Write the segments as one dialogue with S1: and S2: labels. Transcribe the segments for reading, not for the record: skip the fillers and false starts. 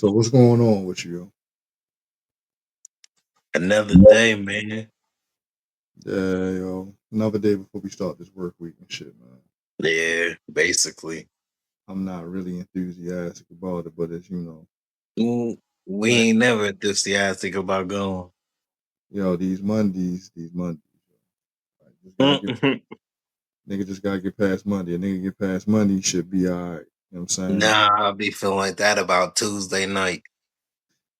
S1: So what's going on with you?
S2: Another day, man.
S1: Yeah, another day before we start this work week and shit, man.
S2: Yeah, basically.
S1: I'm not really enthusiastic about it, but as you know,
S2: Mm, We
S1: like
S2: ain't never enthusiastic about going.
S1: these Mondays, like, just gotta get
S2: Mm-mm.
S1: nigga just gotta get past Monday. A nigga get past Monday, he should be all right. You know what I'm saying?
S2: Nah, I be feeling like that about Tuesday night.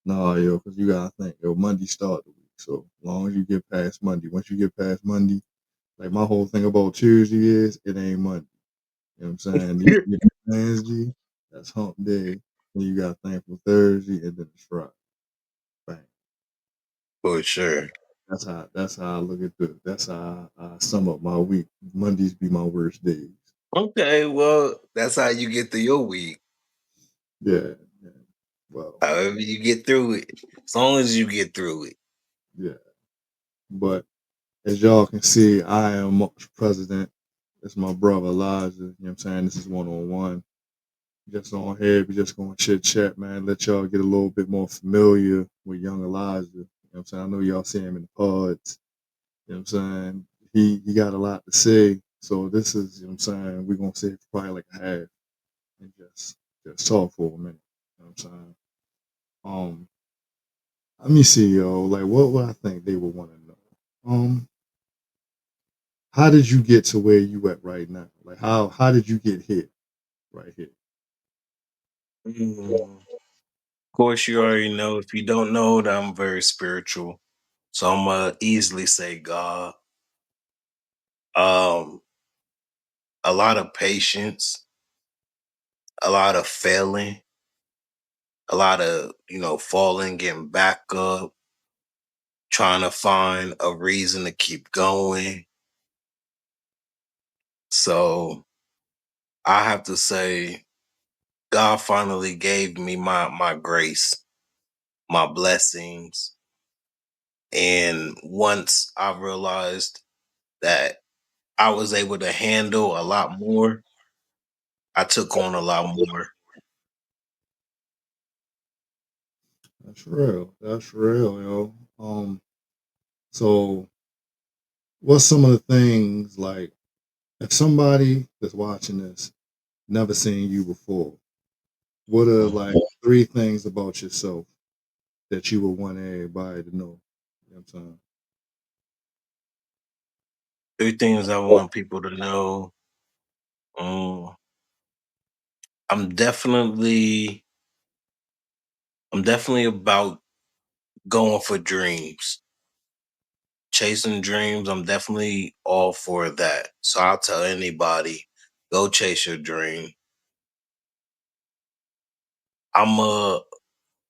S1: No, because you gotta think, Monday start the week. So as long as you get past Monday, once you get past Monday, like my whole thing about Tuesday is it ain't Monday. You know what I'm saying? You get Wednesday, that's hump day. Then you got thankful Thursday, and then it's Friday. Bang.
S2: For sure.
S1: That's how I look at that's how I sum up my week. Mondays be my worst days.
S2: Okay, well, that's how you get through your week.
S1: Yeah, yeah. Well,
S2: However you get through it. As long as you get through it.
S1: yeah. But as y'all can see, I am president. It's my brother Elijah. You know what I'm saying? This is one on one. Just on here, we just gonna chit chat, man. Let y'all get a little bit more familiar with young Elijah. You know what I'm saying? I know y'all see him in the pods. You know what I'm saying? He got a lot to say. So this is, you know what I'm saying, we're gonna say it for probably like a half and just talk for a minute. You know what I'm saying? Um, let me see, like what would I think they would want to know? Um, how did you get to where you at right now? Like how did you get here right here?
S2: Of course, you already know. If you don't know that I'm very spiritual. So I'm gonna easily say God. Um, a lot of patience, a lot of failing, a lot of falling, getting back up, trying to find a reason to keep going. So I have to say God finally gave me my grace, my blessings. And once I realized that I was able to handle a lot more, I took on a lot more.
S1: That's real. That's real, So what's some of the things like if somebody that's watching this never seen you before, what are like
S2: Mhm.
S1: three things about yourself that you would want everybody to know? You know what I'm saying?
S2: Three things I want people to know. Um, I'm definitely I'm definitely about going for dreams. Chasing dreams, I'm definitely all for that. So I'll tell anybody, go chase your dream. I'm a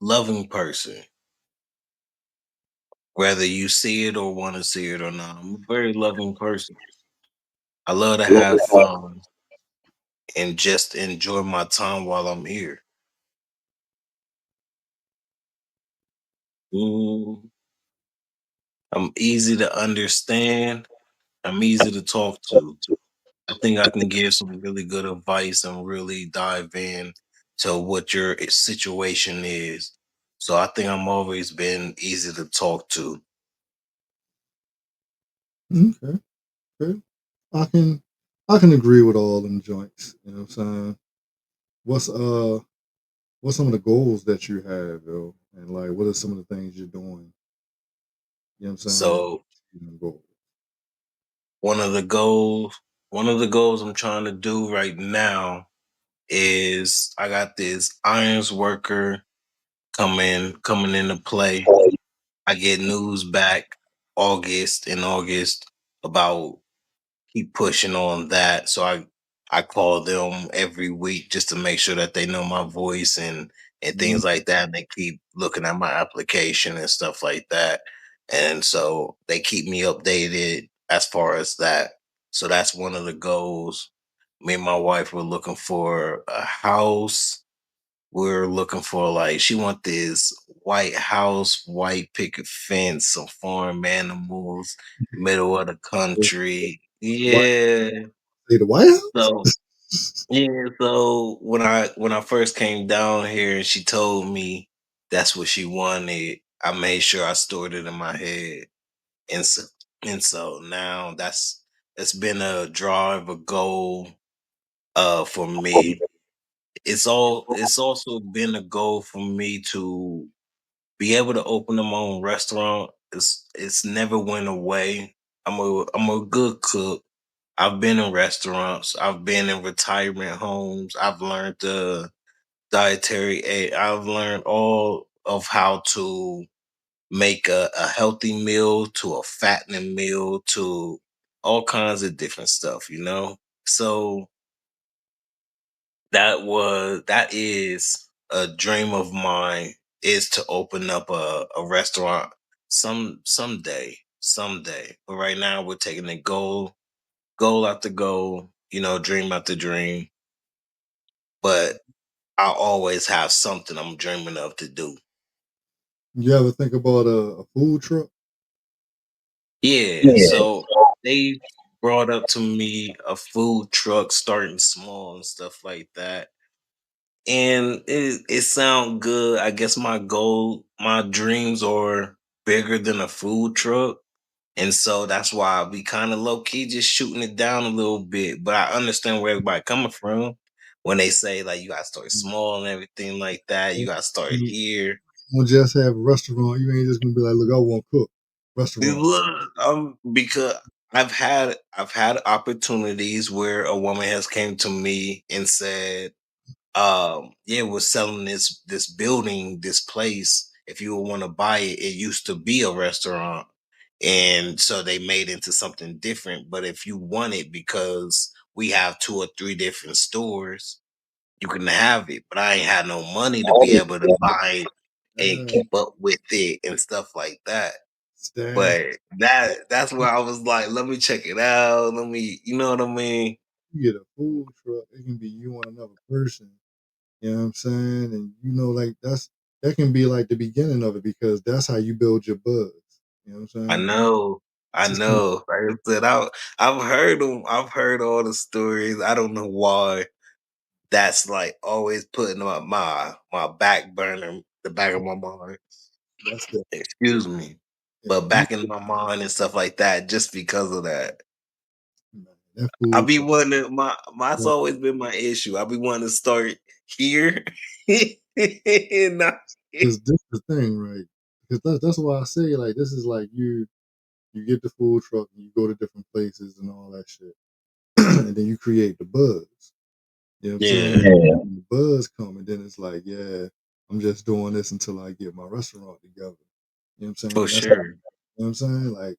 S2: loving person, whether you see it or want to see it or not. I'm a very loving person. I love to have fun and just enjoy my time while I'm here. Mm, I'm easy to understand. I'm easy to talk to. I think I can give some really good advice and really dive in to what your situation is. So I think I'm always been easy to talk to.
S1: Okay, okay. I can I can agree with all them joints. You know what I'm saying? What's what's some of the goals that you have, though? And like what are some of the things you're doing? You know what I'm saying?
S2: So
S1: Goals.
S2: one of the goals, one of the goals I'm trying to do right now is I got this irons worker coming into play. I get news back in August about keep pushing on that. So I call them every week just to make sure that they know my voice and
S1: Mhm.
S2: things like that. And they keep looking at my application and stuff like that. And so they keep me updated as far as that. So that's one of the goals. Me and my wife were looking for a house. We're looking for like she want this white house, white picket fence, some farm animals, middle of the country.
S1: What?
S2: Yeah.
S1: Say the White House?
S2: So Yeah, so when I first came down here and she told me that's what she wanted, I made sure I stored it in my head. And so now that's been a drive, a goal for me. It's also been a goal for me to be able to open my own restaurant. It's never went away. I'm a good cook. I've been in restaurants. I've been in retirement homes. I've learned the dietary aid. I've learned all of how to make a healthy meal to a fattening meal to all kinds of different stuff, you know? So that is a dream of mine, is to open up a restaurant someday. But right now we're taking it goal after goal, dream after dream. But I always have something I'm dreaming of to do.
S1: You ever think about a food truck?
S2: Yeah,
S1: Yeah.
S2: so they brought up to me a food truck starting small and stuff like that. And it sound good. I guess my dreams are bigger than a food truck. And so that's why we kind of low key just shooting it down a little bit. But I understand where everybody coming from when they say like you gotta start small and everything like that. You gotta start
S1: You
S2: here.
S1: don't just have a restaurant. You ain't just gonna be like, look, I want to cook. Restaurant.
S2: Look, because I've had opportunities where a woman has came to me and said, yeah, we're selling this building, this place. If you want to buy it, it used to be a restaurant. And so they made into something different. But if you want it, because we have two or three different stores, you can have it. But I ain't had no money to be able to buy it and
S1: Uh,
S2: keep up with it and stuff like that.
S1: staff.
S2: But that's where I was like, let me check it out. Let me, you know what I mean?
S1: You get a food truck. It can be you and another person. You know what I'm saying? And like that can be like the beginning of it because that's how you build your buzz. You know what I'm
S2: I
S1: saying?
S2: know. I
S1: It's just kind of
S2: know. Like I said, I've heard them. I've heard all the stories. I don't know why that's like always putting my back burner, the back of my mind.
S1: that's the
S2: Excuse me,
S1: yeah,
S2: but back in my mind and stuff like that, just because of that.
S1: man, that
S2: I
S1: food
S2: be
S1: truck.
S2: wanting that's always been my issue. I be wanting to start here. Not
S1: Because this is the thing, right? Because that's why I say like this is like you get the food truck and you go to different places and all that shit, and then you create the buzz. You know what I'm saying?
S2: yeah,
S1: Yeah. When the buzz come, and then it's like, yeah, I'm just doing this until I get my restaurant together. You know what I'm saying?
S2: for
S1: And that's
S2: sure.
S1: you know what I'm saying.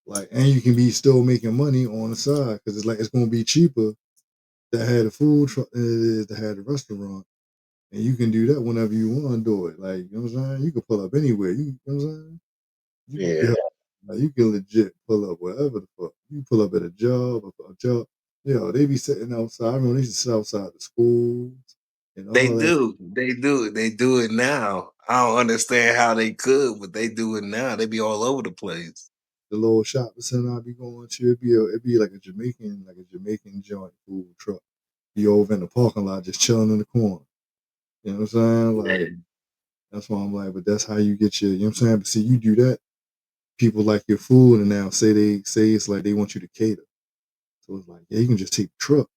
S1: Like, and you can be still making money on the side because it's like it's gonna be cheaper to have a food truck than it is to have a restaurant. And you can do that whenever you want to do it. Like, you know what I'm saying? You can pull up anywhere. You know what I'm saying? You can
S2: Yeah,
S1: yeah, like, you can legit pull up wherever the fuck. You pull up at a job. Yeah, they be sitting outside. I remember they used to sit outside the schools and
S2: they
S1: all that.
S2: do. They do it now. I don't understand how they could, but they do it now. They be all over the place.
S1: The little shopping center I be going to, it'd be like a Jamaican joint food truck. Be over in the parking lot just chilling in the corner. You know what I'm saying?
S2: Yeah,
S1: Like that's why I'm like, but that's how you get your, you know what I'm saying? But see, you do that, people like your food, and now say it's like they want you to cater. So it's like, yeah, you can just take the truck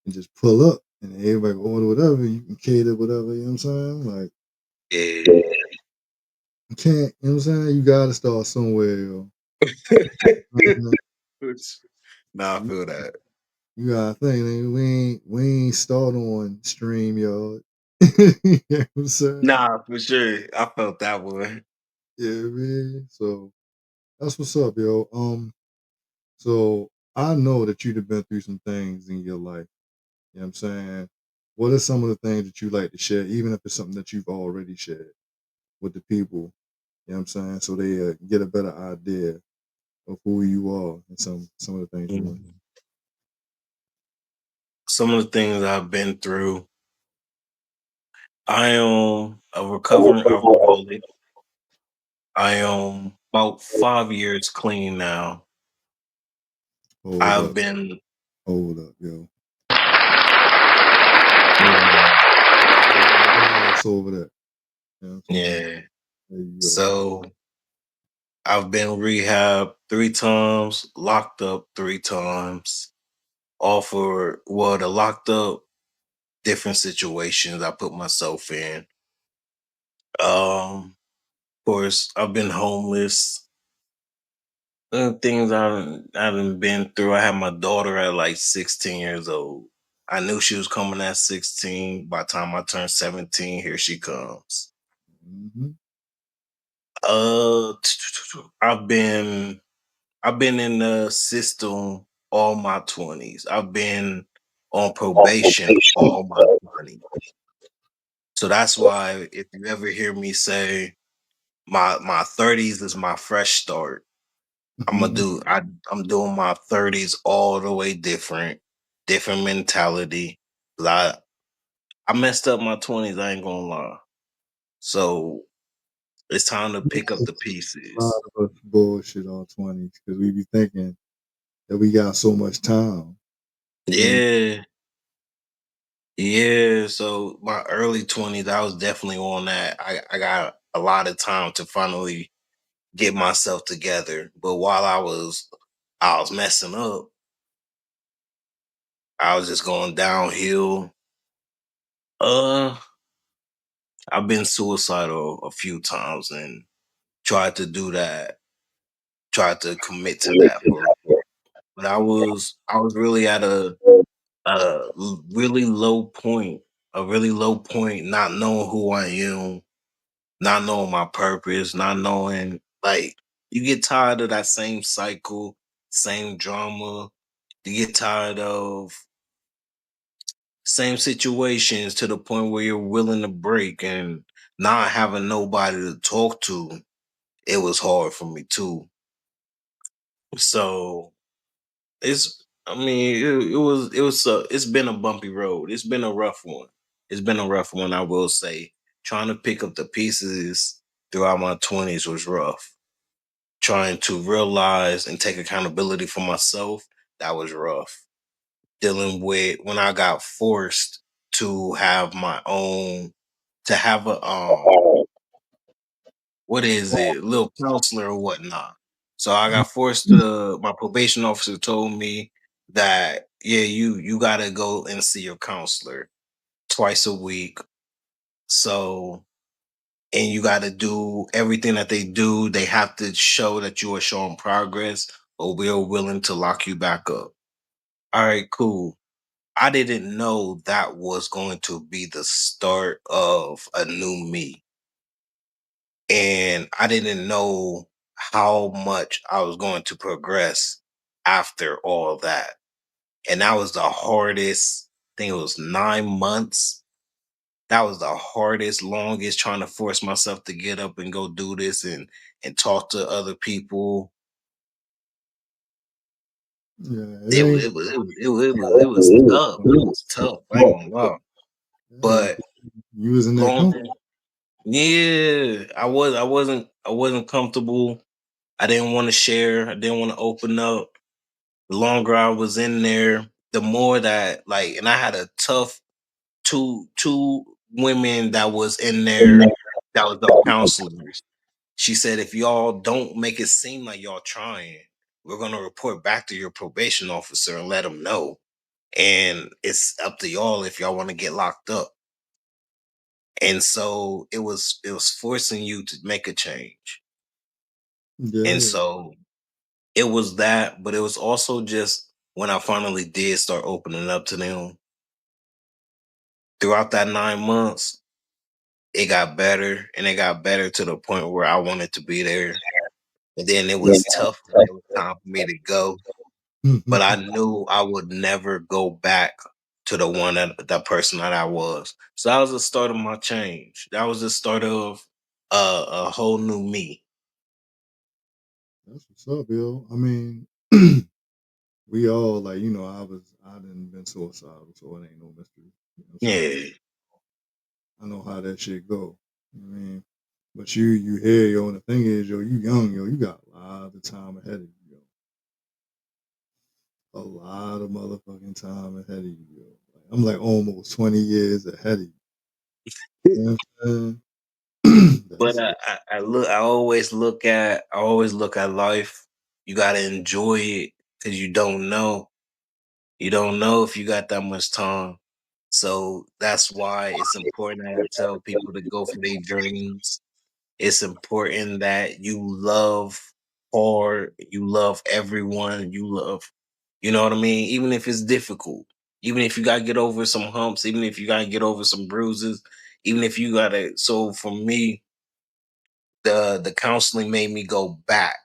S1: and just pull up, and everybody can order whatever. You can cater whatever. You know what I'm saying? Like
S2: yeah.
S1: you can't. You know what I'm saying? You got to start somewhere. Yo.
S2: Nah, I
S1: You,
S2: feel that.
S1: you gotta think. Like, we ain't start on StreamYard. You know what I'm saying?
S2: Nah, for sure. I felt that one.
S1: Yeah, man. So that's what's up, yo. So I know that you've been through some things in your life. You know what I'm saying? What are some of the things that you like to share, even if it's something that you've already shared with the people? You know what I'm saying? So they get a better idea of who you are and some of the things you went.
S2: Mhm. Some of the things I've been through. I am a recovering alcoholic. I am about 5 years clean now.
S1: Hold
S2: I've
S1: up,
S2: been
S1: hold up, yo. gloss over that. You know what I'm saying?
S2: Yeah.
S1: There you go.
S2: So I've been rehab 3 times, locked up 3 times, all for the locked up different situations I put myself in. Of course, I've been homeless. Things I done been through. I had my daughter at like 16 years old. I knew she was coming at 16. By the time I turned 17, here she comes.
S1: Hmm.
S2: Uh, I've been I've been in the system all my 20s. I've been on probation all my 20s. So that's why if you ever hear me say my 30s is my fresh start, I'm doing my 30s all the way different, different mentality. 'Cause I messed up my 20s, I ain't gonna lie. So it's time to pick up the
S1: A lot
S2: pieces.
S1: of us bullshit our 20s because we be thinking that we got so much time. You
S2: Yeah. Yeah. So my early 20s, I was definitely on that. I got a lot of time to finally get myself together. But while I was messing up, I was just going downhill. Uh I've been suicidal a few times and tried to do that, tried to commit to that for, but I was really at a really low point, a really low point, not knowing who I am, not knowing my purpose, not knowing, like, you get tired of that same cycle, same drama. You get tired of same situations to the point where you're willing to break and not having nobody to talk to. It was hard for me too. So I mean, it's been a bumpy road. It's been a rough one. It's been a rough one, I will say. Trying to pick up the pieces throughout my 20s was rough. Trying to realize and take accountability for myself, that was rough. Dealing with when I got forced to have my own, to have a what is it, little counselor or whatnot. So I got forced to. My probation officer told me that, yeah, you got to go and see your counselor twice a week. So, and you got to do everything that they do. They have to show that you are showing progress, or we're willing to lock you back up. All right, cool. I didn't know that was going to be the start of a new me. And I didn't know how much I was going to progress after all that. And that was the hardest thing. It was 9 months. That was the hardest, longest, trying to force myself to get up and go do this and talk to other people.
S1: Yeah, it
S2: It was
S1: ain't.
S2: it was it was it was, it was, it was tough. It was tough. I ain't gonna lie.
S1: Yeah,
S2: But
S1: you was in that
S2: long,
S1: company.
S2: yeah, I wasn't comfortable. I didn't want to share. I didn't want to open up. The longer I was in there, the more that, like, and I had a tough two women that was in there that was the counselors. She said, if y'all don't make it seem like y'all trying, we're gonna report back to your probation officer and let him know. And it's up to y'all if y'all want to get locked up. And so it was forcing you to make a change. And
S1: Yeah,
S2: so it was that, but it was also just when I finally did start opening up to them throughout that 9 months, it got better and it got better to the point where I wanted to be there. And then it was tough when it was time for me to go. But I knew I would never go back to the one that person that I was. So that was the start of my change. That was the start of a whole new me.
S1: that's what's up, yo. I mean, we all like, I didn't been suicidal, so it ain't no mystery. You know what I'm saying?
S2: Yeah.
S1: I know how that shit go. You know what I mean? But you here, yo, and the thing is, yo, you young, yo, you got a lot of time ahead of you, yo. A lot of motherfucking time ahead of you, yo. Like, I'm like almost 20 years ahead of you. You know what I'm saying?
S2: But
S1: That's it.
S2: I always look at life. You gotta enjoy it because you don't know if you got that much time. So that's why it's important that I tell people to go for their dreams. It's important that you love hard, you love everyone, you know what I mean? Even if it's difficult, even if you gotta get over some humps, even if you gotta get over some bruises, even if you gotta. So for me, the counseling made me go back.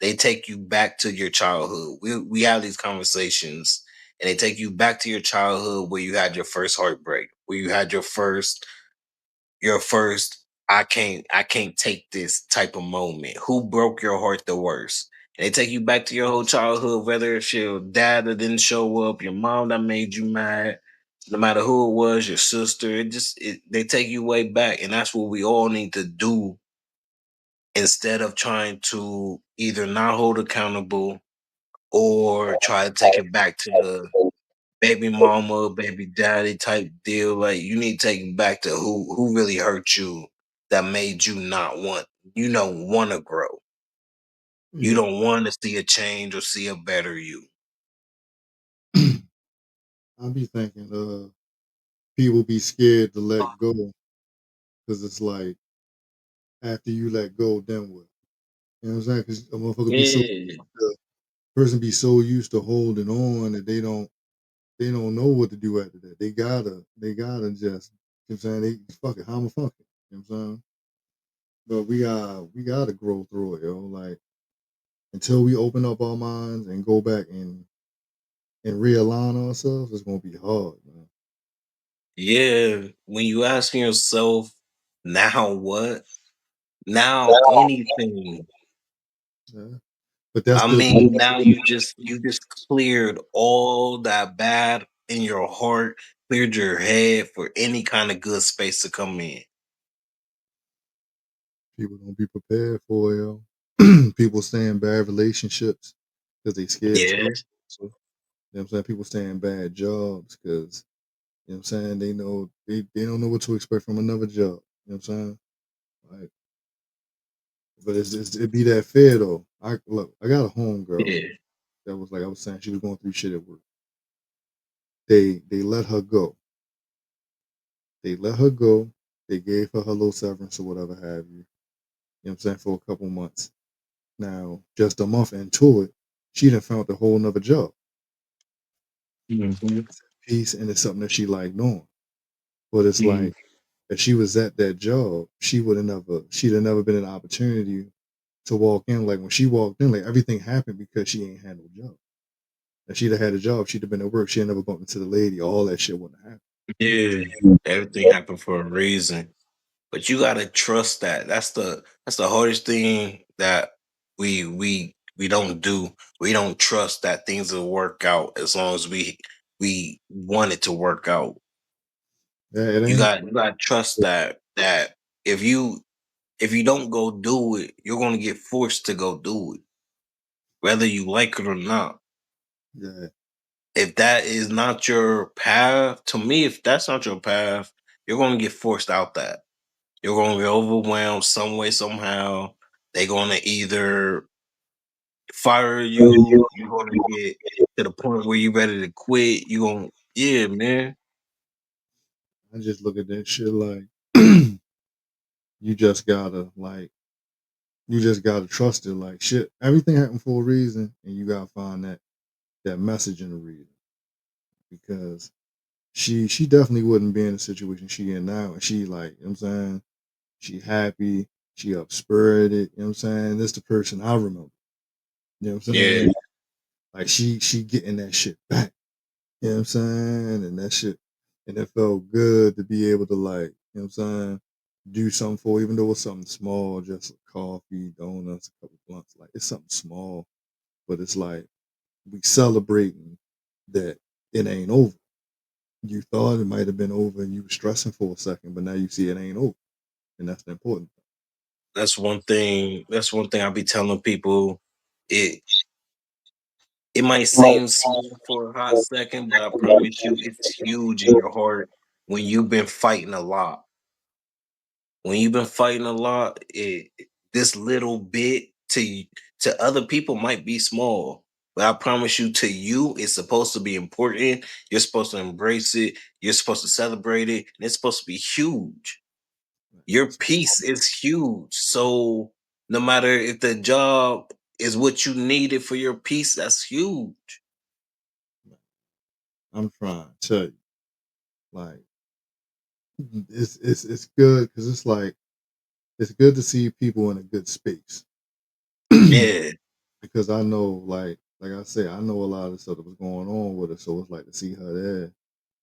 S2: They take you back to your childhood. We have these conversations, and they take you back to your childhood where you had your first heartbreak, where you had your first I can't take this type of moment. Who broke your heart the worst? And they take you back to your whole childhood, whether it's your dad that didn't show up, your mom that made you mad, no matter who it was, your sister. They take you way back, and that's what we all need to do instead of trying to either not hold accountable or try to take it back to the baby mama, baby daddy type deal. Like you need to take it back to who really hurt you that made you not want you don't want to grow. You
S1: Yeah.
S2: don't want to see a change or see a better you.
S1: I be thinking, people be scared to let go because it's like after you let go, then what? You know what I'm saying? Because a motherfucker be so
S2: Yeah,
S1: the person be so used to holding on that they don't know what to do after that. They gotta just, you know what I'm saying, they fuck it, how am I fuck it? You know what I'm saying? But we gotta grow through it, yo. Like until we open up our minds and go back and realign ourselves, it's gonna be hard, man.
S2: yeah. When you asking yourself, now what? Now anything.
S1: Yeah. But that's
S2: I
S1: the
S2: mean, now you just cleared all that bad in your heart, cleared your head for any kind of good space to come in.
S1: people don't be prepared for, yo. People stay in bad relationships because they scared to
S2: Yeah,
S1: let go. You know what I'm saying? People stay in bad jobs because, you know what I'm saying, they don't know what to expect from another job. You know what I'm saying? Like, but it be that fair though. I got a home girl
S2: yeah.
S1: that was like I was saying, she was going through shit at work. They let her go. They let her go. They gave her her little severance or whatever have you. You know what I'm saying? For a couple months. Now, just a month into it, she done found a whole nother job.
S2: Mhm.
S1: Peace, and it's something that she like doing. But it's
S2: Mm.
S1: like if she was at that job, she'd have never been an opportunity to walk in. Like when she walked in, like everything happened because she ain't had no job. If she'd have had a job, she'd have been at work. She'd never bumped into the lady. All that shit wouldn't have
S2: Yeah, everything happened for a reason. But you gotta trust that. That's the hardest thing that we don't do. We don't trust that things will work out as long as we want it to work out.
S1: happened. Yeah, it ain't.
S2: You got to trust that if you don't go do it, you're gonna get forced to go do it, whether you like it or not.
S1: Yeah,
S2: If that is not your path, to me, if that's not your path, you're gonna get forced out that. You're gonna be overwhelmed some way, somehow. They're gonna either fire you, you're gonna get to the point where you're ready to quit. You gonna yeah, man.
S1: I just look at that shit like you just gotta like you just gotta trust it. Like shit, everything happened for a reason, and you gotta find that message in the reason because she definitely wouldn't be in the situation she in now, and she like, you know what I'm saying, she happy, she up spirited, you know what I'm saying. This the person I remember, you know what I'm
S2: Yeah,
S1: saying. Like she getting that shit back, you know what I'm saying, and that shit, and it felt good to be able to like, you know what I'm saying, do something for, even though it's something small, just coffee, donuts, a couple blunts, like it's something small, but it's like we celebrating that it ain't over. You thought it might have been over and you were stressing for a second, but now you see it ain't over. And that's the important
S2: that's one thing. That's one thing I'll be telling people. It it might seem small for a hot second, but I promise you, it's huge in your heart when you've been fighting a lot. when you've been fighting a lot, this little bit to other people might be small, but I promise you, to you, it's supposed to be important. You're supposed to embrace it. You're supposed to celebrate it, and it's supposed to be huge. Your peace is huge. So no matter if the job is what you needed for your peace, that's huge.
S1: I'm trying to tell you, like it's good because it's like it's good to see people in a good space.
S2: Yeah,
S1: Because I know, like I said, I know a lot of the stuff that was going on with her, so it's like to see her there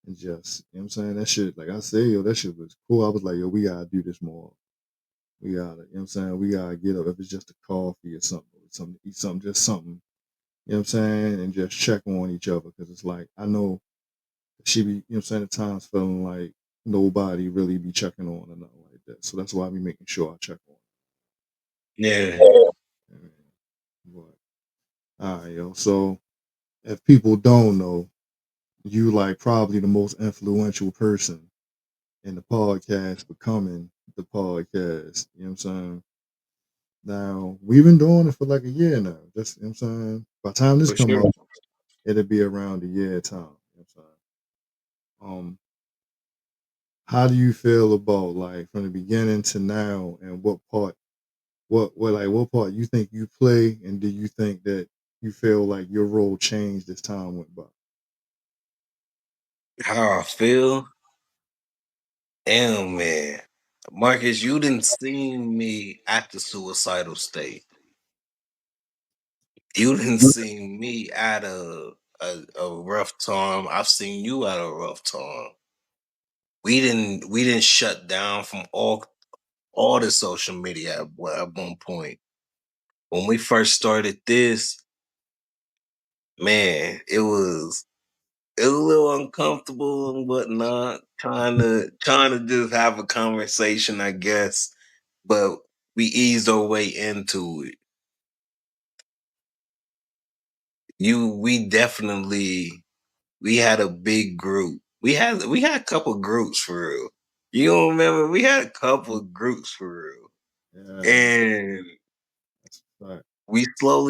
S1: and just, you know what I'm saying, that shit. Like I said, yo, that shit was cool. I was like, yo, we gotta do this more. We gotta, you know what I'm saying, we gotta get up if it's just a coffee or something to eat something, just something. You know what I'm saying, and just check on each other because it's like I know she be, you know what I'm saying, at times feeling like nobody really be checking on or nothing like that. So that's why I be making sure I check on.
S2: yeah.
S1: Her. But, all right, yo. So if people don't know, you like probably the most influential person in the podcast becoming the podcast. You know what I'm saying? Now we've been doing it for like a year now. Just, you know what I'm saying? By the time this
S2: For
S1: come
S2: sure.
S1: out, it'll be around a year time. You know what I'm saying? How do you feel about like from the beginning to now, and what part you think you play, and do you think that you feel like your role changed as time went by?
S2: How I feel? Damn, man. Marcus, you didn't see me at the suicidal state. You didn't see me at a rough time. I've seen you at a rough time. We didn't shut down from all the social media at one point. When we first started this, man, it was a little uncomfortable and whatnot, trying to just have a conversation, I guess. But we eased our way into it. We definitely we had a big group. We had a couple groups for real. You don't remember? We had a couple groups for real.
S1: Yeah,
S2: And
S1: that's a fact.
S2: we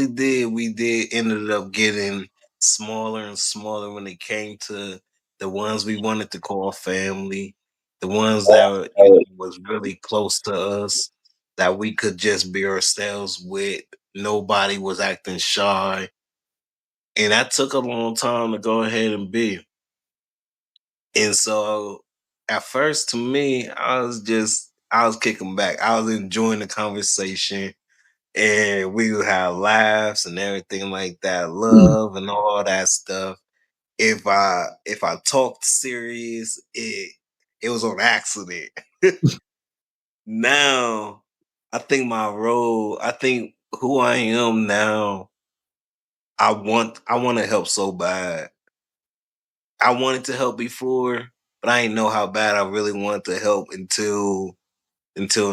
S2: did ended up getting smaller and smaller when it came to the ones we wanted to call family, the ones that was really close to us, that we could just be ourselves with. Nobody was acting shy, and that took a long time to go ahead and be. And so at first, to me, I was kicking back. I was enjoying the conversation, and we would have laughs and everything like that, love and all that stuff. If I talked serious, it was on accident. Now, I think who I am now, I want to help so bad. I wanted to help before, but I didn't know how bad I really wanted to help until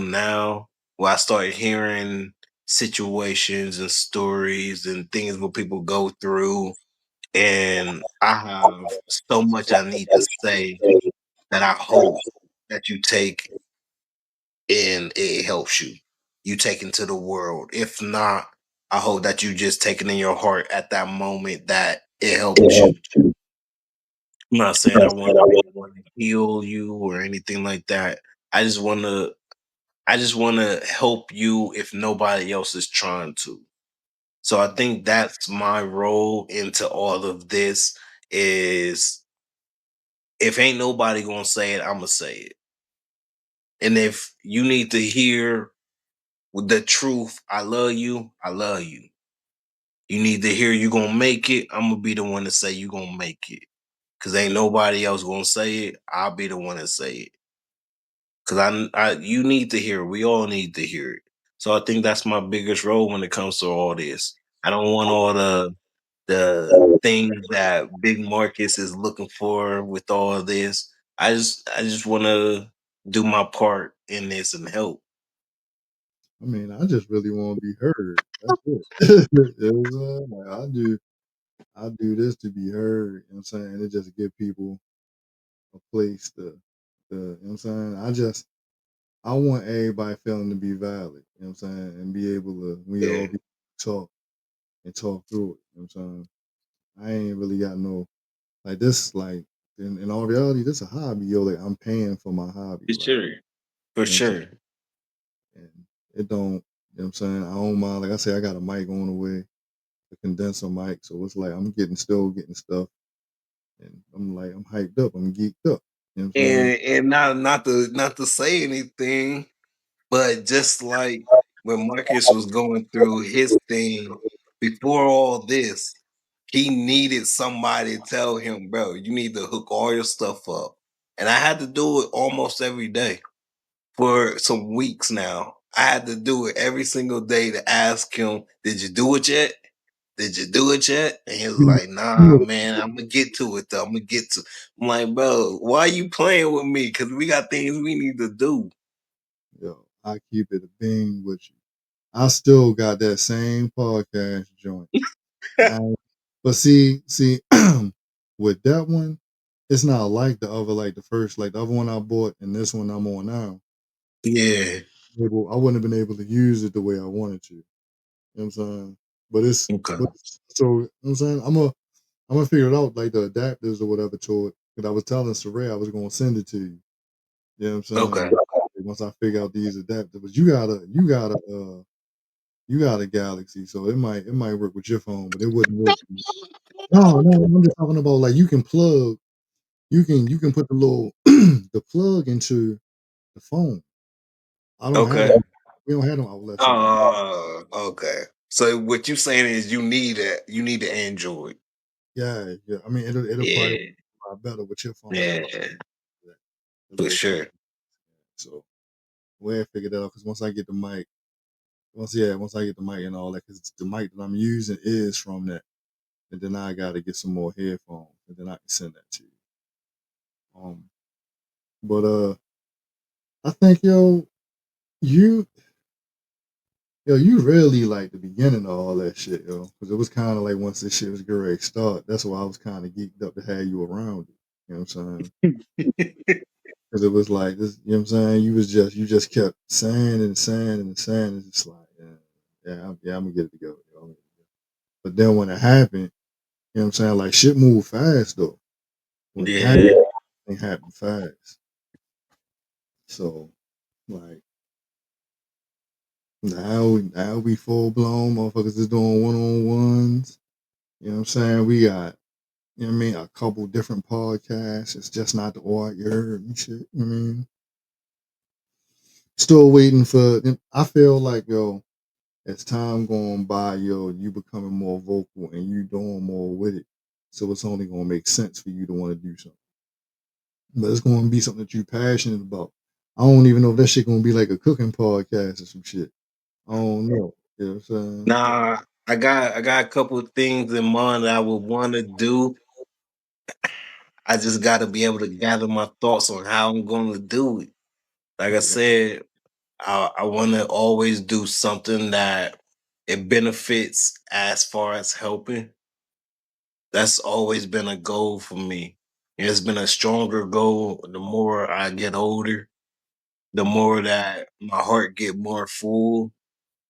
S2: now, where I started hearing situations and stories and things what people go through, and I have so much I need to say that I hope that you take and it helps you. You take into the world. If not, I hope that you just take it in your heart at that moment that it helps you. I'm not saying I want to heal you or anything like that. I just want to I just want to help you if nobody else is trying to. So I think that's my role into all of this is if ain't nobody going to say it, I'm going to say it. And if you need to hear the truth, I love you, I love you. You need to hear you going to make it, I'm going to be the one to say you going to make it. Cuz ain't nobody else going to say it, I'll be the one to say it. Cuz you need to hear it. We all need to hear it. So I think that's my biggest role when it comes to all this. I don't want all the things that Big Marcus is looking for with all of this. I just want to do my part in this and help.
S1: I mean, I just really want to be heard. That's it. You know what I'm saying? Like, I do this to be heard. You know what I'm saying? It just give people a place to you know what I'm saying? I want everybody feeling to be valid. You know what I'm saying, and be able to we
S2: Yeah.
S1: all be talk and talk through it. You know what I'm saying. I ain't really got no like this. Like in all reality, this a hobby, yo. Like I'm paying for my hobby.
S2: For
S1: Like
S2: sure. For
S1: you know what I'm saying.
S2: sure.
S1: And it don't. You know what I'm saying. I don't mind. Like I say, I got a mic on the way, a condenser mic, so it's like I'm still getting stuff, and I'm like I'm hyped up. I'm geeked up. You know what I'm saying.
S2: And not to say anything, but just like when Marcus was going through his thing before all this, he needed somebody to tell him, bro, you need to hook all your stuff up. And I had to do it almost every day for some weeks now. I had to do it every single day to ask him, did you do it yet? Did you do it yet? And he was
S1: You
S2: like, nah,
S1: know,
S2: man, I'm gonna get to it though. I'm gonna get to. I'm like, bro, why are you playing with me? Because we got things we need to do.
S1: yo, I keep it a being with you. I still got that same podcast joint. But see, with that one, it's not like the other, like the first, like the other one I bought and this one I'm on now.
S2: Yeah.
S1: I wouldn't have been able to use it the way I wanted to. You know what I'm saying? But it's
S2: Okay.
S1: but so you know what I'm saying I'm gonna figure it out like the adapters or whatever to it. Because I was telling Saray I was gonna send it to you. You know what I'm
S2: Okay.
S1: saying? Once I figure out these adapters, but you got a Galaxy, so it might work with your phone, but it wouldn't work. No, no, I'm just talking about like you can put the little the plug into the phone. I don't have
S2: Okay.
S1: them. We don't have no outlets on them.
S2: Okay. So what you saying is you need it. You need the Android.
S1: Yeah, yeah. I mean, it'll probably work
S2: Yeah.
S1: a lot better with your phone than
S2: Yeah.
S1: the
S2: For
S1: little plug.
S2: sure.
S1: So we'll figure that out because once I get the mic, once I get the mic and all that, because the mic that I'm using is from that, and then I got to get some more headphones, and then I can send that to you. But I think you you really like the beginning of all that shit, because it was kind of like once this shit was great start. That's why I was kind of geeked up to have you around it. You know what I'm saying? Because it was like this. You know what I'm saying? You just kept saying and saying and saying. It's just like I'm gonna get it together. But then when it happened, you know what I'm saying? Like shit moved fast though. When it happened,
S2: Yeah.
S1: it happened fast. So like now we full blown motherfuckers is doing one on ones. You know what I'm saying? We got, you know what I mean, a couple different podcasts. It's just not the art you heard and shit. You know what I mean? Still waiting for, I feel like, as time going by, you becoming more vocal and you doing more with it. So it's only going to make sense for you to want to do something. But it's going to be something that you're passionate about. I don't even know if that shit going to be like a cooking podcast or some shit. I don't know. You know what I'm saying?
S2: Nah, I got a couple of things in mind that I would want to do. I just got to be able to gather my thoughts on how I'm going to do it. Like I
S1: Like,
S2: said, I want to always do something that it benefits as far as helping. That's always been a goal for me. It's been a stronger goal the more I get older, the more that my heart get more full,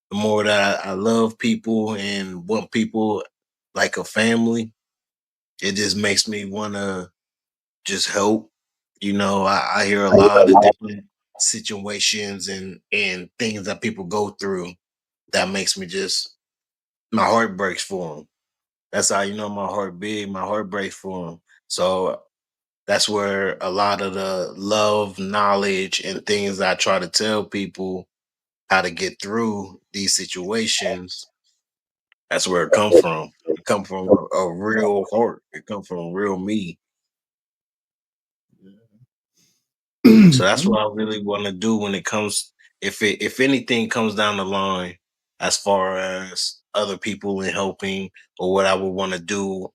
S2: the more that I love people and want people like a family. It just makes me want to just help. I hear a lot of different situations and things that people go through that makes me just my heart breaks for them. That's how you know my heart big. My heart breaks for them. So that's where a lot of the love, knowledge, and things I try to tell people how to get through these situations. That's where it come from. It come from a real heart. It come from real me.
S1: yeah.
S2: So that's what I really want to do when it comes. If anything comes down the line, as far as other people and helping, or what I would want to do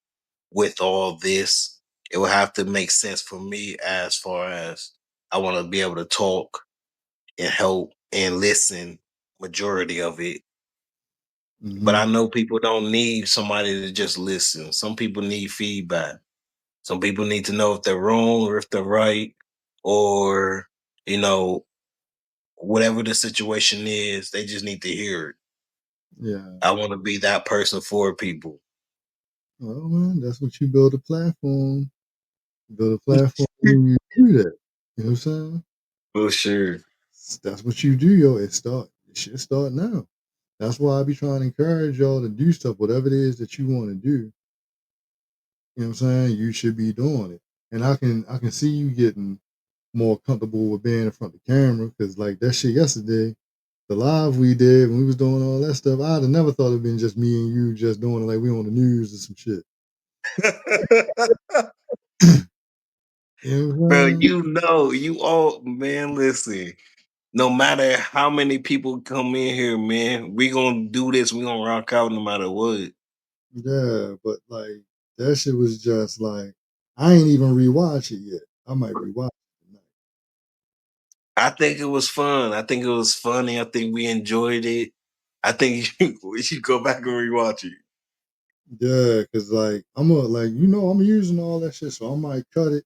S2: with all this, it would have to make sense for me as far as I want to be able to talk and help and listen majority of it. But
S1: Hmm.
S2: I know people don't need somebody to just listen. Some people need feedback. Some people need to know if they're wrong or if they're right, or you know whatever the situation is, they just need to hear it.
S1: Yeah.
S2: I want to be that person for people.
S1: Well, man, that's what you build a platform. You build a platform when you do that. You know what I'm saying?
S2: For sure.
S1: That's what you do, yo. It should start now. That's why I be trying to encourage y'all to do stuff, whatever it is that you want to do. You know what I'm saying? You should be doing it. And I can see you getting more comfortable with being in front of the camera because like that shit yesterday, the live we did when we was doing all that stuff, I'd have never thought it'd been just me and you just doing it like we on the news or some shit. You know what
S2: Bro,
S1: I'm saying?
S2: you all, man, listen. No matter how many people come in here, man, we gonna do this. We gonna rock out no matter what.
S1: Yeah, but like that shit was just like I ain't even rewatch it yet. I might rewatch it tonight.
S2: I think it was fun. I think it was funny. I think we enjoyed it. I think we should go back and rewatch it.
S1: Yeah, cause like I'm using all that shit, so I might cut it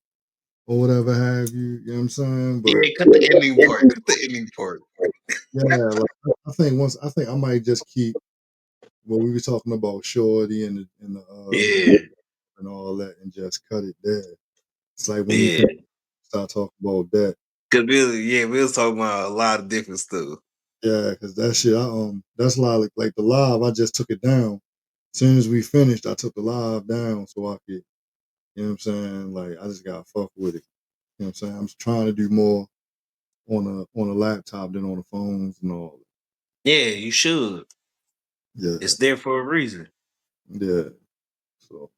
S1: or whatever have you. You know what I'm saying? But
S2: Yeah, cut the ending part. Cut the ending part.
S1: yeah, like I think I might just keep what we were talking about Shorty and
S2: Yeah,
S1: and all that and just cut it there. It's like when we
S2: yeah.
S1: finish, start talking about that.
S2: Cause we was talking about a lot of different stuff.
S1: Yeah, cause that shit that's like the live, I just took it down. As soon as we finished, I took the live down so I could, you know what I'm saying? Like I just gotta fuck with it. You know what I'm saying? I'm just trying to do more on a laptop than on the phones and all.
S2: Yeah, you should.
S1: Yeah,
S2: It's there for a reason.
S1: yeah. So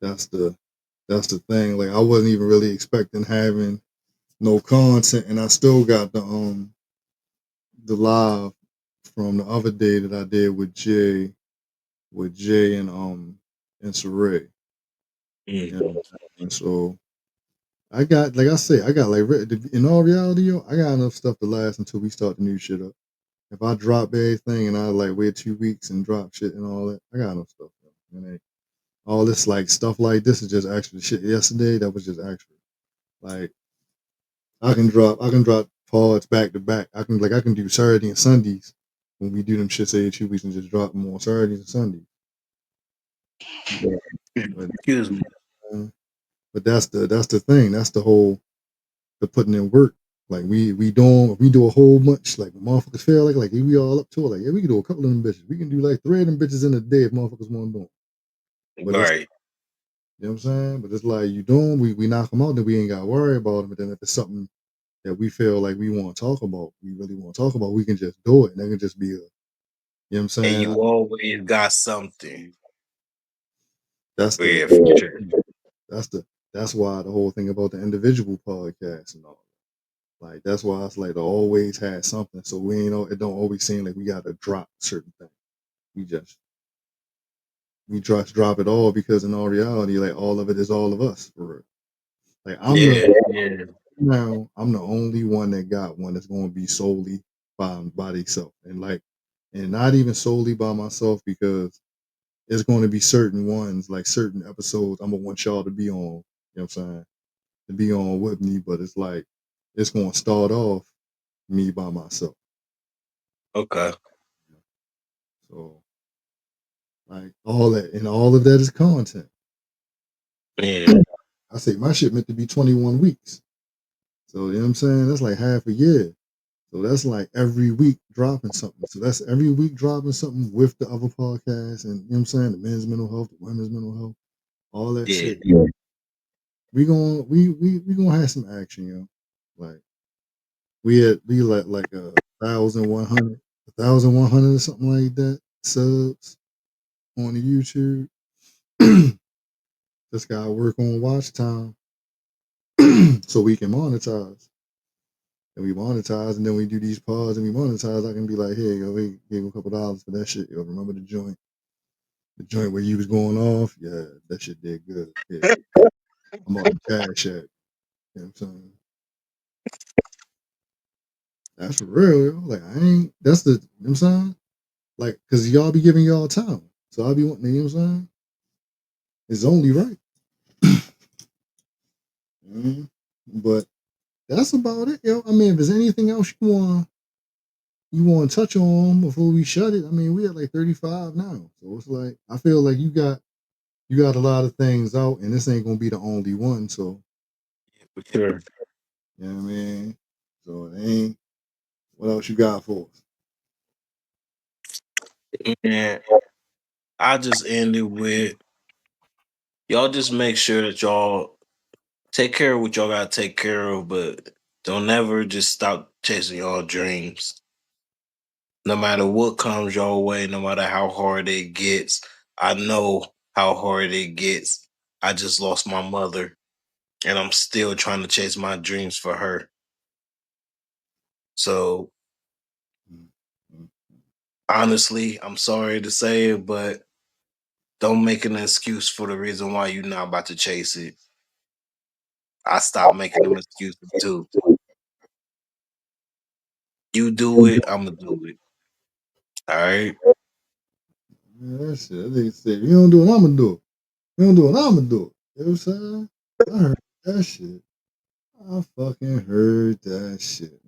S1: that's the that's the thing. Like I wasn't even really expecting having no content, and I still got the live from the other day that I did with Jay and Saray.
S2: Mm.
S1: You know what I'm saying? And so I got like I say, I got like in all reality, yo, I got enough stuff to last until we start the new shit up. If I drop everything and I like wait 2 weeks and drop shit and all that, I got enough stuff. Yo. And all this like stuff like this is just extra shit. Yesterday that was just extra. Like I can drop pods back to back. I can do Saturday and Sundays when we do them shits every 2 weeks and just drop them on Saturdays and Sundays. But but,
S2: Excuse me.
S1: uh, but that's the thing. That's the putting in work. Like we do a whole bunch. Like motherfuckers feel like we all up to it. Like yeah, we can do a couple of them bitches. We can do like 3 of them bitches in a day if motherfuckers want to do them. But it's
S2: Right.
S1: you know what I'm saying. But it's like you do them, we knock them out, then we ain't got to worry about them. But then if it's something that we feel like we want to talk about, we really want to talk about, we can just do it. And that can just be a, you know what I'm
S2: And
S1: saying?
S2: you always got something.
S1: That's the,
S2: Yeah, for sure.
S1: that's the, that's why the whole thing about the individual podcast and all. Like that's why it's like to always had something. So we ain't it don't always seem like we got to drop certain things. We just drop it all because in all reality, like all of it is all of us for real. Like
S2: Yeah, yeah,
S1: I'm the only one that got one that's going to be solely by themselves, and not even solely by myself because it's going to be certain ones like certain episodes I'm gonna want y'all to be on. You know what I'm saying? To be on with me, but it's like it's going to start off me by myself.
S2: okay.
S1: So like all of that is content.
S2: Yeah,
S1: I say my shit meant to be 21 weeks. So you know what I'm saying? That's like half a year. So that's like every week dropping something. So that's every week dropping something with the other podcasts and you know what I'm saying? The men's mental health, the women's mental health, all that
S2: yeah,
S1: shit. Yeah. We gonna have some action, yo. Like we like 1,100 or something like that subs on the YouTube. Just gotta work on watch time so we can monetize. And we monetize, and then we do these pods and we monetize. I can be like, hey, yo, we gave him a couple dollars for that shit. Yo, remember the joint? The joint where you was going off? Yeah, that shit did good. Yeah, I'm on the cash app. You know what I'm saying? That's for real, yo. Like, I ain't, that's the, you know what I'm saying? Like, cause y'all be giving y'all time. So I'll be wanting, you know what I'm saying? It's only right. Mhm. But that's about it, yo. I mean, if there's anything else you want you want to touch on before we shut it? I mean, we at like 35 now, so it's like I feel like you got a lot of things out, and this ain't gonna be the only one. So
S2: For sure.
S1: you know what I mean. So it ain't. What else you got for us?
S2: And I just ended with y'all just make sure that y'all take care of what y'all gotta take care of, but don't ever just stop chasing y'all dreams. No matter what comes your way, no matter how hard it gets, I know how hard it gets. I just lost my mother, and I'm still trying to chase my dreams for her. So
S1: Mm-hmm.
S2: honestly, I'm sorry to say it, but don't make an excuse for the reason why you're not about to chase it. I stopped making them excuses too. You do it, I'ma do it. All right.
S1: Yeah, that shit. They said, if you don't do it, I'm gonna do it. You don't do it, I'm gonna do it. You know what I'm saying? I heard that shit. I fucking heard that shit.